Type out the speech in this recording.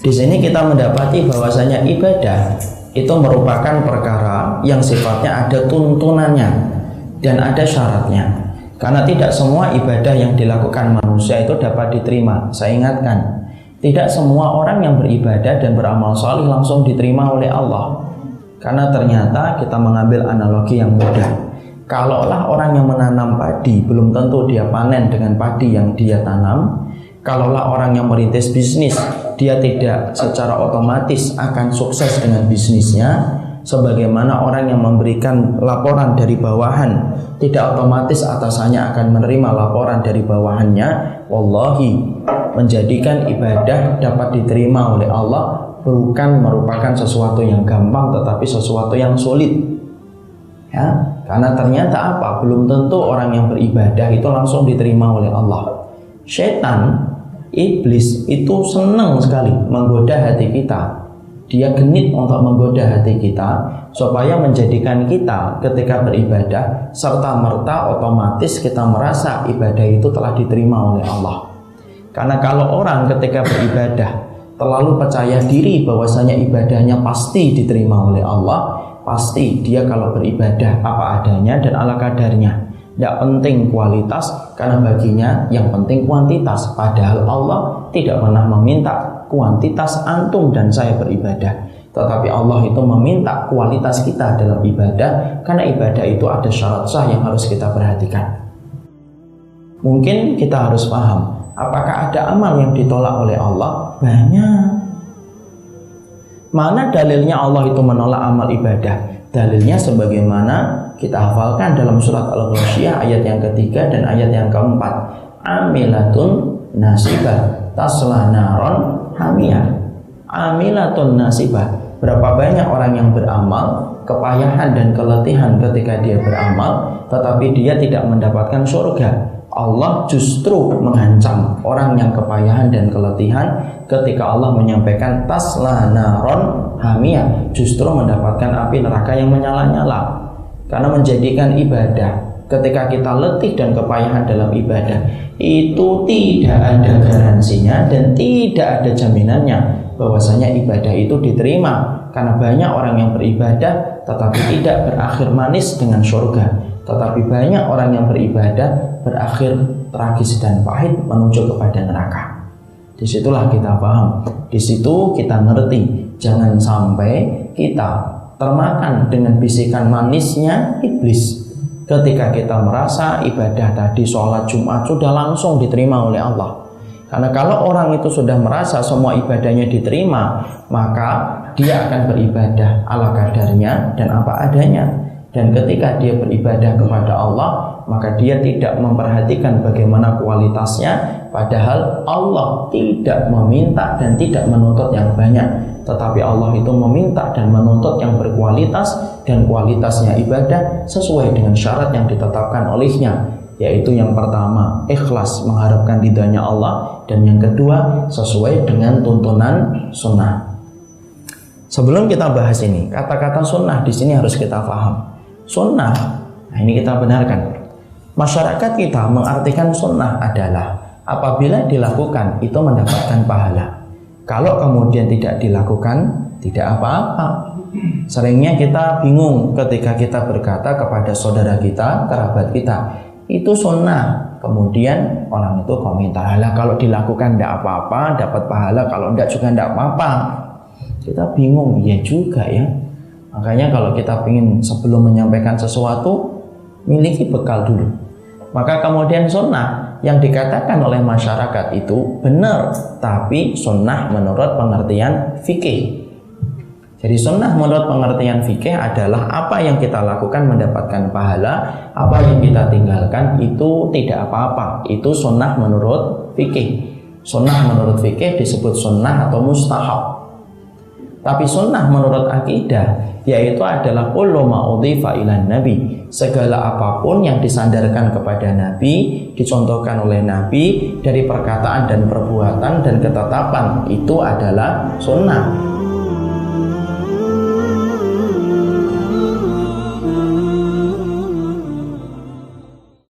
Di sini kita mendapati bahwasanya ibadah itu merupakan perkara yang sifatnya ada tuntunannya dan ada syaratnya. Karena tidak semua ibadah yang dilakukan manusia itu dapat diterima. Saya ingatkan, tidak semua orang yang beribadah dan beramal salih langsung diterima oleh Allah. Karena ternyata kita mengambil analogi yang mudah. Kalaulah orang yang menanam padi, belum tentu dia panen dengan padi yang dia tanam. Kalaulah orang yang merintis bisnis, dia tidak secara otomatis akan sukses dengan bisnisnya. Sebagaimana orang yang memberikan laporan dari bawahan, tidak otomatis atasannya akan menerima laporan dari bawahannya. Wallahi, menjadikan ibadah dapat diterima oleh Allah bukan merupakan sesuatu yang gampang, tetapi sesuatu yang sulit. Ya, karena ternyata apa? Belum tentu orang yang beribadah itu langsung diterima oleh Allah. Syaitan, iblis itu senang sekali menggoda hati kita. Dia genit untuk menggoda hati kita supaya menjadikan kita ketika beribadah serta merta otomatis kita merasa ibadah itu telah diterima oleh Allah. Karena kalau orang ketika beribadah terlalu percaya diri bahwasanya ibadahnya pasti diterima oleh Allah, pasti dia kalau beribadah apa adanya dan ala kadarnya. Tidak penting kualitas, karena baginya yang penting kuantitas. Padahal Allah tidak pernah meminta kuantitas antum dan saya beribadah, tetapi Allah itu meminta kualitas kita dalam ibadah, karena ibadah itu ada syarat sah yang harus kita perhatikan. Mungkin kita harus paham, apakah ada amal yang ditolak oleh Allah? Banyak. Mana dalilnya Allah itu menolak amal ibadah? Dalilnya sebagaimana kita hafalkan dalam surat Al-Ghasyiyah ayat yang ketiga dan ayat yang keempat. Amilatun nasibah tasla naron hamiyah. Amilatun nasibah. Berapa banyak orang yang beramal, kepayahan dan keletihan ketika dia beramal, tetapi dia tidak mendapatkan surga. Allah justru mengancam orang yang kepayahan dan keletihan ketika Allah menyampaikan tasla naron hamiyah, justru mendapatkan api neraka yang menyala-nyala. Karena menjadikan ibadah ketika kita letih dan kepayahan dalam ibadah itu tidak ada garansinya dan tidak ada jaminannya bahwasanya ibadah itu diterima. Karena banyak orang yang beribadah tetapi tidak berakhir manis dengan surga, tetapi banyak orang yang beribadah berakhir tragis dan pahit menuju kepada neraka. Disitulah kita paham, disitu kita ngerti, jangan sampai kita termakan dengan bisikan manisnya iblis ketika kita merasa ibadah tadi sholat Jumat sudah langsung diterima oleh Allah. Karena kalau orang itu sudah merasa semua ibadahnya diterima, maka dia akan beribadah ala kadarnya dan apa adanya. Dan ketika dia beribadah kepada Allah, maka dia tidak memperhatikan bagaimana kualitasnya, padahal Allah tidak meminta dan tidak menuntut yang banyak, tetapi Allah itu meminta dan menuntut yang berkualitas, dan kualitasnya ibadah sesuai dengan syarat yang ditetapkan olehnya, yaitu yang pertama ikhlas mengharapkan ridhanya Allah, dan yang kedua sesuai dengan tuntunan sunnah. Sebelum kita bahas ini, kata-kata sunnah di sini harus kita paham. Sunnah, nah ini kita benarkan. Masyarakat kita mengartikan sunnah adalah apabila dilakukan itu mendapatkan pahala. Kalau kemudian tidak dilakukan, tidak apa-apa. Seringnya kita bingung ketika kita berkata kepada saudara kita, kerabat kita, itu sunnah. Kemudian orang itu komentar, "Lah kalau dilakukan tidak apa-apa, dapat pahala, kalau tidak juga tidak apa-apa." Kita bingung, ya juga ya. Makanya kalau kita ingin sebelum menyampaikan sesuatu, miliki bekal dulu. Maka kemudian sunnah yang dikatakan oleh masyarakat itu benar, tapi sunnah menurut pengertian fikih. Jadi sunnah menurut pengertian fikih adalah apa yang kita lakukan mendapatkan pahala, apa yang kita tinggalkan itu tidak apa-apa. Itu sunnah menurut fikih. Sunnah menurut fikih disebut sunnah atau mustahab. Tapi sunnah menurut akidah yaitu adalah kullu ma udhifa ilan nabi, segala apapun yang disandarkan kepada nabi, dicontohkan oleh nabi dari perkataan dan perbuatan dan ketetapan, itu adalah sunnah.